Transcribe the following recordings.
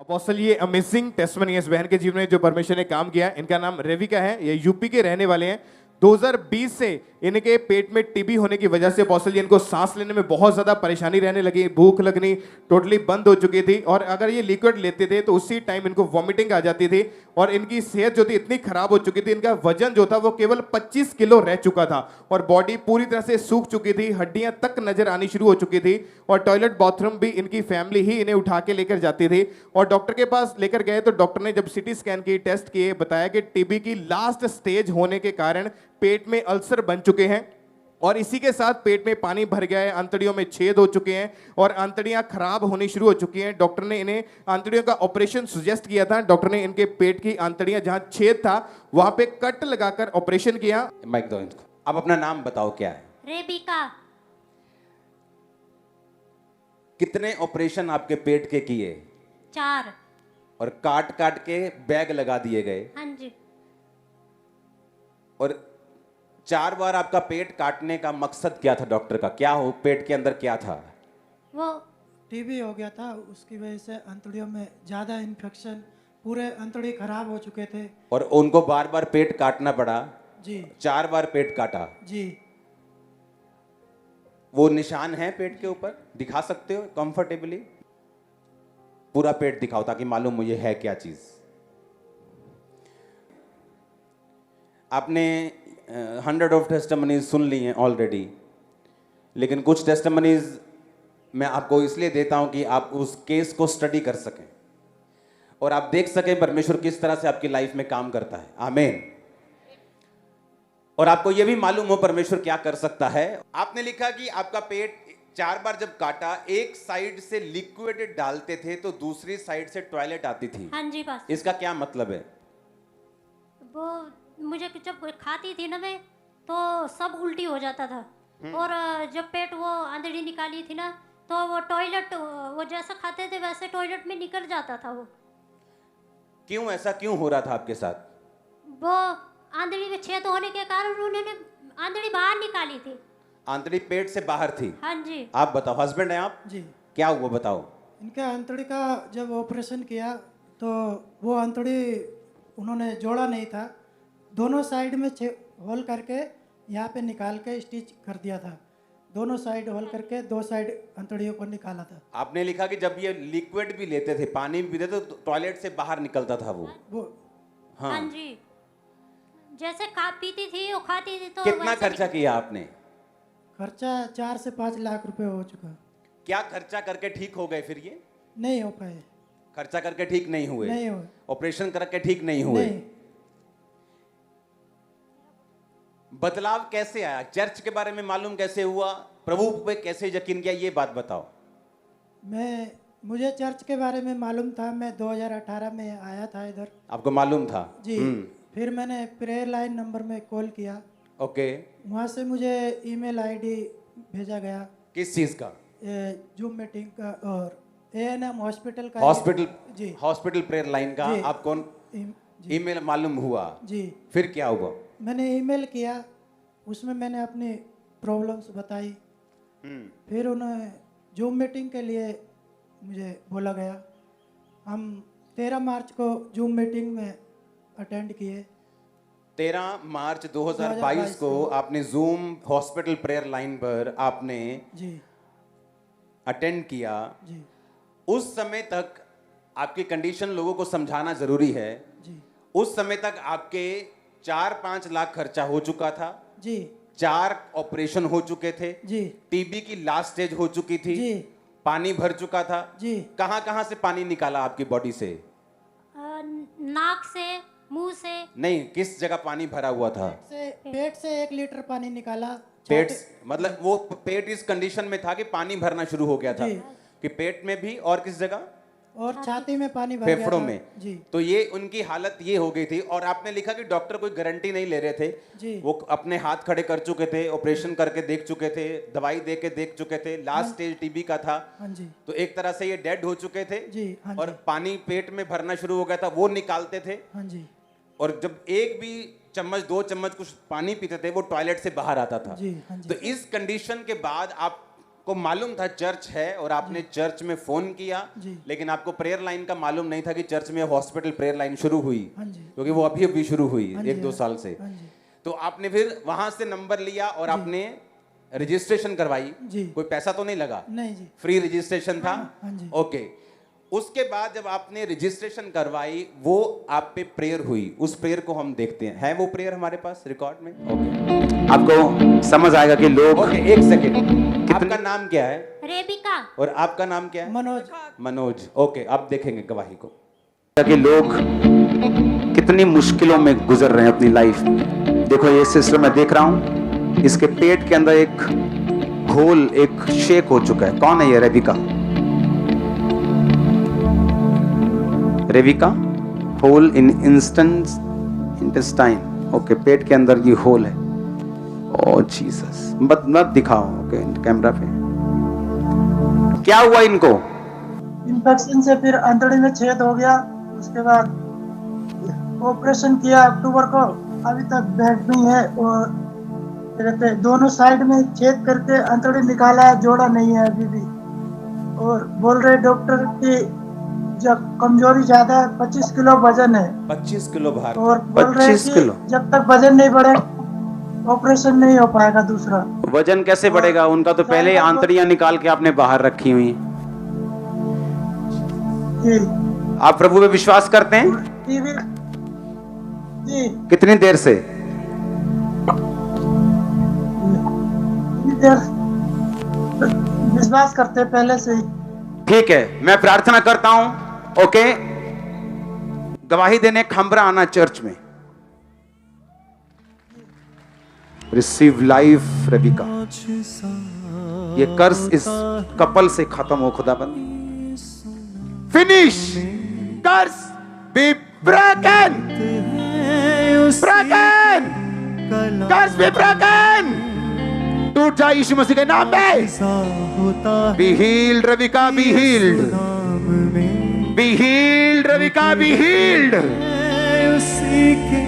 Apostle ये amazing testimony है इस बहन के जीवन में जो परमेश्वर ने काम किया। इनका नाम रेविका है, ये यूपी के रहने वाले हैं। 2020 से इनके पेट में टीबी होने की वजह से अपोस्टल जी इनको सांस लेने में बहुत ज्यादा परेशानी रहने लगी, भूख लगनी टोटली बंद हो चुकी थी, और अगर ये लिक्विड लेते थे तो उसी टाइम इनको वॉमिटिंग आ जाती थी, और इनकी सेहत जो थी इतनी खराब हो चुकी थी, इनका वजन जो था वो केवल 25 किलो रह चुका था, और बॉडी पूरी तरह से सूख चुकी थी, हड्डियां तक नजर आनी शुरू हो चुकी थी, और टॉयलेट बाथरूम भी इनकी फैमिली ही इन्हें उठा के लेकर जाती थी। और डॉक्टर के पास लेकर गए तो डॉक्टर ने जब सीटी स्कैन की, टेस्ट किए, बताया कि टीबी की लास्ट स्टेज होने के कारण पेट में अल्सर बन चुके हैं, और इसी के साथ पेट में पानी भर गया है, आंतड़ियों में छेद हो चुके हैं और आंतड़ियां खराब होनी शुरू हो चुकी हैं। डॉक्टर ने इन्हें आंतड़ियों का ऑपरेशन सजेस्ट किया था। डॉक्टर ने इनके पेट की आंतड़ियां जहां छेद था वहां पे कट लगाकर ऑपरेशन किया। माइक दो इनको। अब अपना नाम बताओ, क्या है? रेबिका। कितने ऑपरेशन आपके पेट के किए? 4। और काट काट के बैग लगा दिए गए? हाँ जी। और 4 बार आपका पेट काटने का मकसद क्या था डॉक्टर का? क्या हो पेट के अंदर क्या था? वो टीबी हो गया था, उसकी वजह से अंतड़ियों में ज़्यादा इन्फेक्शन, पूरे अंतड़ी खराब हो चुके थे। और उनको बार बार पेट काटना पड़ा? जी 4 बार पेट काटा? जी। वो निशान है पेट के ऊपर, दिखा सकते हो कंफर्टेबली? पूरा पेट दिखाओ ताकि मालूम मुझे है क्या चीज। आपने 100 ऑफ टेस्टिमनीज सुन ली हैं ऑलरेडी, लेकिन कुछ टेस्टिमनीज मैं आपको इसलिए देता हूं कि आप उस केस को स्टडी कर सकें और आप देख सकें परमेश्वर किस तरह से आपकी लाइफ में काम करता है। आमीन। और आपको यह भी मालूम हो परमेश्वर क्या कर सकता है। आपने लिखा कि आपका पेट 4 बार जब काटा, एक साइड से लिक्विड डालते थे तो दूसरी साइड से टॉयलेट आती थी। हाँ जी बस। इसका क्या मतलब है? वो मुझे जब खाती थी ना मैं, तो सब उल्टी हो जाता था, और जब पेट वो आंधड़ी निकाली थी ना, तो वो टॉयलेट, वो जैसा खाते थे वैसे टॉयलेट में निकल जाता था वो। क्यों ऐसा क्यों हो रहा था आपके साथ? वो आंधड़ी में छेद होने के कारण उन्होंने आंधड़ी बाहर निकाली थी। आंतड़ी पेट से बाहर थी? हाँ जी। आप बताओ, हस्बैंड है आप? जी। क्या हुआ बताओ। इनके अंतड़ी का जब ऑपरेशन किया तो वो अंतड़ी उन्होंने जोड़ा नहीं था, दोनों साइड में होल करके यहाँ पे निकाल के स्टिच कर दिया था। दोनों साइड होल करके 2 साइड अंतड़ियों को निकाला था। आपने लिखा कि जब ये लिक्विड भी लेते थे, पानी भी पीते थे, तो टॉयलेट से बाहर निकलता था वो। हाँ हाँ। जी। जैसे खा पीती थी, वो खाती थी तो कितना वैसे खर्चा किया आपने? खर्चा 4 से 5 लाख रुपए हो चुका। क्या खर्चा करके ठीक हो गए फिर ये? नहीं हो पाए। खर्चा करके ठीक नहीं हुए? नहीं हुए। ऑपरेशन करके ठीक नहीं हुए? नहीं। बदलाव कैसे आया? चर्च के बारे में मालूम कैसे हुआ? प्रभु पे कैसे यकीन किया? ये बात बताओ। मुझे चर्च के बारे में मालूम था, मैं 2018 में आया था इधर। आपको मालूम था? जी। फिर मैंने प्रेयर लाइन नंबर में कॉल किया। ओके। वहाँ से मुझे ईमेल आईडी भेजा गया। किस चीज का? जूम मीटिंग का और एएनएम हॉस्पिटल का। हॉस्पिटल? जी। हॉस्पिटल प्रेयर लाइन का जी। आप कौन? जी। ईमेल मालूम हुआ? जी। फिर क्या हुआ? मैंने ईमेल किया, उसमें मैंने अपनी प्रॉब्लम्स बताई। फिर उन्हें जूम मीटिंग के लिए मुझे बोला गया। हम 13 मार्च को जूम मीटिंग में अटेंड किए। 13 मार्च 2022 को आपने जूम हॉस्पिटल प्रेयर लाइन पर आपने जी अटेंड किया। जी उस समय तक आपकी कंडीशन लोगों को समझाना जरूरी है। जी उस समय तक आपके 4-5 लाख खर्चा हो चुका था। जी 4 ऑपरेशन हो चुके थे। जी टीबी की लास्ट स्टेज हो चुकी थी। जी पानी भर चुका था। जी। कहां कहां से पानी निकाला आपकी बॉडी से? नाक से, मुंह से। नहीं, किस जगह पानी भरा हुआ था? पेट से 1 लीटर पानी निकाला। पेट मतलब वो पेट इस कंडीशन में था कि पानी भरना शुरू हो गया था जी। कि पेट में भी और किस जगह? और छाती में पानी भर गया फेफड़ों था। में। जी तो ये उनकी हालत ये हो गई थी। और आपने लिखा कि डॉक्टर कोई गारंटी नहीं ले रहे थे। जी। वो अपने हाथ खड़े कर चुके थे, ऑपरेशन करके देख चुके थे, दवाई दे के देख चुके थे, लास्ट स्टेज टीबी का था। हाँ जी। तो एक तरह से ये डेड हो चुके थे। जी हाँ जी। और पानी पेट में भरना शुरू हो गया था, वो निकालते थे। हाँ जी। और जब एक भी चम्मच 2 चम्मच कुछ पानी पीते थे वो टॉयलेट से बाहर आता था। जी हाँ जी। तो इस कंडीशन के बाद आप आपको मालूम था चर्च है और आपने चर्च में फोन किया, जी। लेकिन आपको प्रेयर लाइन का मालूम नहीं था कि चर्च में हॉस्पिटल प्रेयर लाइन शुरू हुई, हाँ जी। क्योंकि वो अभी अभी शुरू हुई हाँ जी, 1-2 साल से। हाँ जी। तो आपने फिर वहां से नंबर लिया और आपने रजिस्ट्रेशन करवाई। जी। कोई पैसा तो नहीं लगा? नहीं जी। फ्री रजिस्ट्रेशन था। हाँ जी। ओके, उसके बाद जब आपने रजिस्ट्रेशन करवाई वो आप पे प्रेयर हुई, उस प्रेयर को हम देखते हैं। है वो प्रेयर हमारे पास रिकॉर्ड में? ओके, आपको समझ आएगा कि लोग। ओके, एक सेकेंड, आपका नाम क्या है? रेबिका। और आपका नाम क्या है? मनोज। मनोज। ओके, आप देखेंगे गवाही को कि लोग कितनी मुश्किलों में गुजर रहे हैं अपनी लाइफ में। देखो ये सिस्टर मैं देख रहा हूं, इसके पेट के अंदर एक होल, एक शेक हो चुका है। कौन है ये? रेबिका। रेबिका, होल इन इंटेस्टाइन। ओके, पेट के अंदर ये होल है। ओ जीसस, मत दिखाओ। ओके, कैमरा पे क्या हुआ इनको? इन्फेक्शन से फिर अंतड़ी में छेद हो गया। उसके बाद ऑपरेशन किया अक्टूबर को, अभी तक बेड में है। और रहते दोनों साइड में छेद करके अंतड़ी निकाला है, जोड़ा नहीं है अभी भी। और बोल रहे डॉक्टर कि जब कमजोरी ज्यादा है, 25 किलो वजन है। 25 किलो भार। और बोल रहे 25 कि किलो जब तक वजन नहीं बढ़े ऑपरेशन नहीं हो पाएगा दूसरा। वजन कैसे बढ़ेगा? उनका तो पहले ही आंतड़ियां निकाल के आपने बाहर रखी हुई। जी। आप प्रभु में विश्वास करते हैं? टीवी। जी। कितनी देर से? विश्वास करते हैं पहले से ही। ठीक है, मैं प्रार्थना करता हूं। ओके, गवाही देने खंबरा आना चर्च में। Receive life Rebecca. ये कर्ज इस कपल से खत्म हो खुदाबंद। Finish. Curse be broken. Broken. Curse be broken. टूट जाए यीशु मसीह के नाम में। Be healed Rebecca, be healed. Be healed Rebecca, be healed. उसी के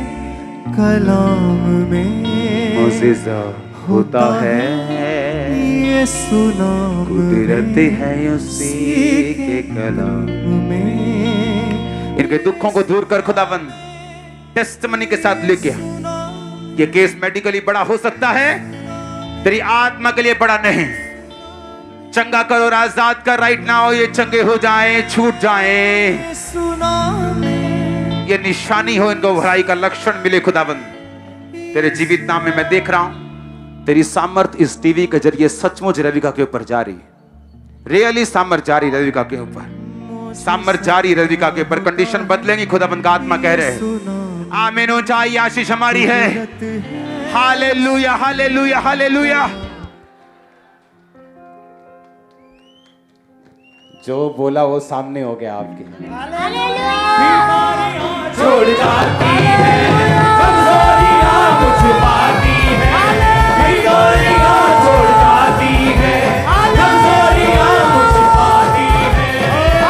कलाम में मुआजिजा होता है, ये सुना कुदरत है उसी के कलाम में। इनके दुखों को दूर कर खुदाबंद। टेस्टमनी के साथ लेके आ। ये केस मेडिकली बड़ा हो सकता है, तेरी आत्मा के लिए बड़ा नहीं। चंगा करो और आजाद कर राइट नाउ। ये चंगे हो जाएं, छूट जाएं। सुना ये निशानी हो, इनको भलाई का लक्षण मिले खुदाबंद। तेरे जीवित नाम में मैं देख रहा हूं तेरी सामर्थ इस टीवी के जरिए सचमुच रेबिका के ऊपर जा रही है। रियली सामर्थ जा रही रेबिका के ऊपर, सामर्थ जा रही रेबिका के ऊपर। कंडीशन बदलेंगी खुदाबंद का आत्मा कह रहे हैं। आमीन। ऊंचाई आशीष हमारी है। Hallelujah, hallelujah, hallelujah. जो बोला वो सामने हो गया आपके। छोड़ जाती है, कमजोरियां मुझ पाती है, कमजोरियां छोड़ जाती है, कमजोरियां मुझ पाती है।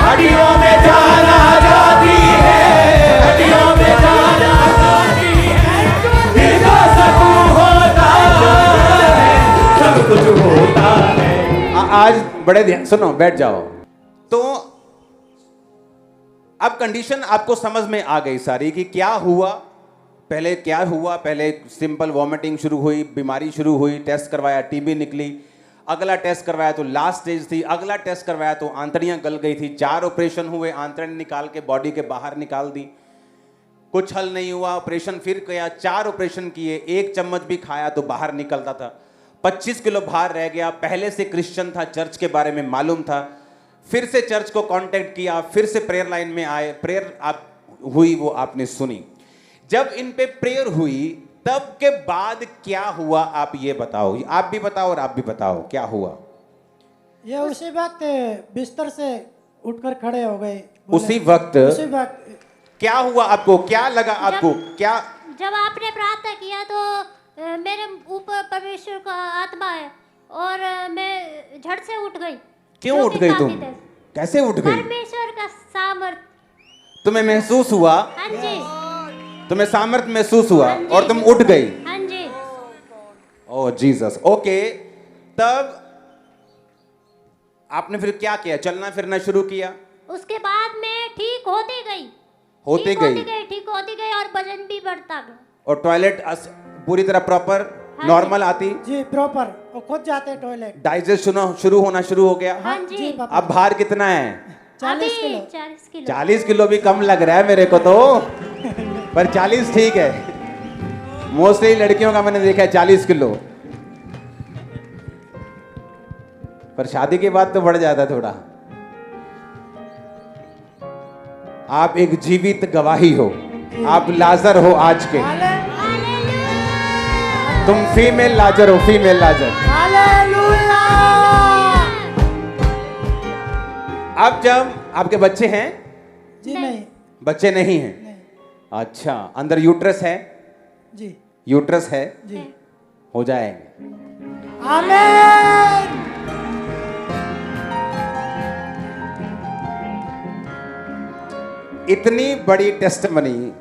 हड्डियों में जान आ जाती है, हड्डियों में जान आ जाती है। दिल का सुकून होता है, सब कुछ होता है। आज बड़े ध्यान सुनो, बैठ जाओ। तो अब कंडीशन आपको समझ में आ गई सारी कि क्या हुआ। पहले क्या हुआ? पहले सिंपल वॉमिटिंग शुरू हुई, बीमारी शुरू हुई, टेस्ट करवाया, टीबी निकली। अगला टेस्ट करवाया तो लास्ट स्टेज थी। अगला टेस्ट करवाया तो आंतड़ियां गल गई थी। 4 ऑपरेशन हुए, आंतड़ियां निकाल के बॉडी के बाहर निकाल दी। कुछ हल नहीं हुआ, ऑपरेशन फिर किया, 4 ऑपरेशन किए, 1 चम्मच भी खाया तो बाहर निकलता था। 25 किलो भार रह गया। पहले से क्रिश्चियन था, चर्च के बारे में मालूम था। फिर से चर्च को कांटेक्ट किया, फिर से प्रेयर लाइन में आए। प्रेयर आप हुई, वो आपने सुनी। जब इन पे प्रेयर हुई तब के बाद क्या हुआ आप ये बताओ। आप भी बताओ और आप भी बताओ क्या हुआ। ये उसी वक्त बिस्तर से उठकर खड़े हो गए। उसी वक्त क्या हुआ आपको? क्या लगा आपको? क्या जब आपने प्रार्थना किया तो मेरे ऊपर परमेश्वर का आत्मा है और मैं झट से उठ गई। क्यों उठ गई तुम? कैसे उठ गई? परमेश्वर का सामर्थ तुम्हें महसूस हुआ? हाँ जी। तुम्हें सामर्थ महसूस हुआ और तुम उठ गई? हाँ जी। ओह जीसस। ओके, तब आपने फिर क्या किया, चलना फिरना शुरू किया? उसके बाद में ठीक होती गई, होती ठीक गई। होती गई, ठीक होती गई और वजन भी बढ़ता गया। और टॉयलेट पूरी तरह प्रॉपर हाँ नॉर्मल आती, जी प्रॉपर, वो खुद जाते टॉयलेट। डाइजेस्ट शुरू होना शुरू हो गया। हाँ जी। पापा। अब भार कितना है? 40 अभी किलो। 40 किलो। 40 किलो भी कम लग रहा है मेरे को तो, पर 40 ठीक है। मोस्टली लड़कियों का मैंने देखा है 40 किलो, पर शादी के बाद तो बढ़ जाता है थोड़ा। आप एक जीवित गवाही हो, आप लाजर हो आज के, तुम फीमेल लाजर हो, फीमेल लाजर। अब जब आपके बच्चे हैं? जी नहीं। बच्चे नहीं हैं। नहीं। अच्छा, अंदर यूट्रस है? जी। यूट्रस है, जी। हो जाएंगे। आमीन। इतनी बड़ी टेस्टमनी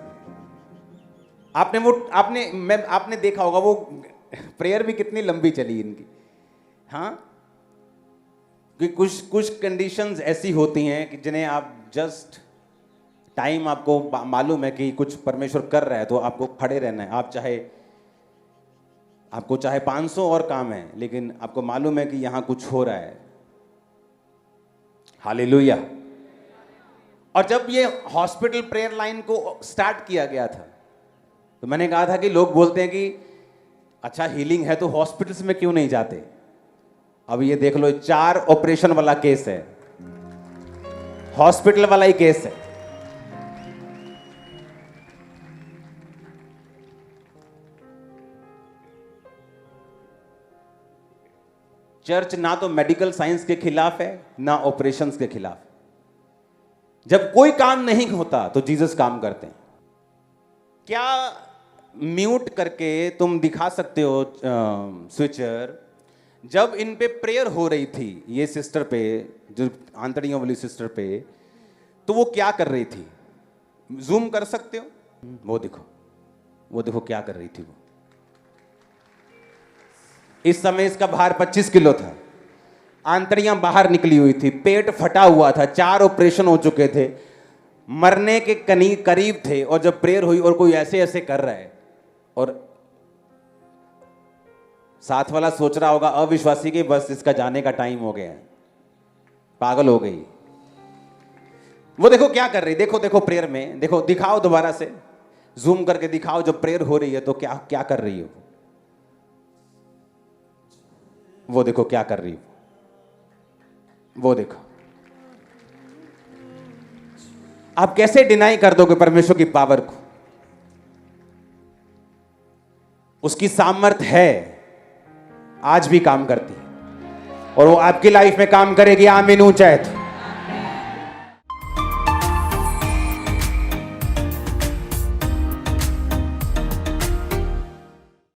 आपने देखा होगा, वो प्रेयर भी कितनी लंबी चली इनकी। हाँ, कि कुछ कंडीशंस ऐसी होती हैं कि जिन्हें आप जस्ट टाइम, आपको मालूम है कि कुछ परमेश्वर कर रहा है तो आपको खड़े रहना है। आपको चाहे 500 और काम है, लेकिन आपको मालूम है कि यहां कुछ हो रहा है। हालेलुया। और जब ये हॉस्पिटल प्रेयर लाइन को स्टार्ट किया गया था, तो मैंने कहा था कि लोग बोलते हैं कि अच्छा हीलिंग है तो हॉस्पिटल्स में क्यों नहीं जाते। अब ये देख लो, 4 ऑपरेशन वाला केस है, हॉस्पिटल वाला ही केस है। चर्च ना तो मेडिकल साइंस के खिलाफ है, ना ऑपरेशंस के खिलाफ। जब कोई काम नहीं होता तो जीसस काम करते हैं। क्या म्यूट करके तुम दिखा सकते हो स्विचर, जब इन पे प्रेयर हो रही थी, ये सिस्टर पे, जो आंतड़ियों वाली सिस्टर पे, तो वो क्या कर रही थी? जूम कर सकते हो? वो देखो क्या कर रही थी वो। इस समय इसका भार 25 किलो था, आंतड़ियां बाहर निकली हुई थी, पेट फटा हुआ था, 4 ऑपरेशन हो चुके थे, मरने के करीब थे। और जब प्रेयर हुई और कोई ऐसे ऐसे कर रहा है, और साथ वाला सोच रहा होगा अविश्वासी कि बस इसका जाने का टाइम हो गया है, पागल हो गई। वो देखो क्या कर रही, देखो प्रेयर में, देखो, दिखाओ दोबारा से, जूम करके दिखाओ। जब प्रेयर हो रही है तो क्या क्या कर रही हो? वो देखो क्या कर रही हो, वो देखो। आप कैसे डिनाई कर दोगे परमेश्वर की पावर को? उसकी सामर्थ है, आज भी काम करती है, और वो आपकी लाइफ में काम करेगी। आमीन ऊंचा है।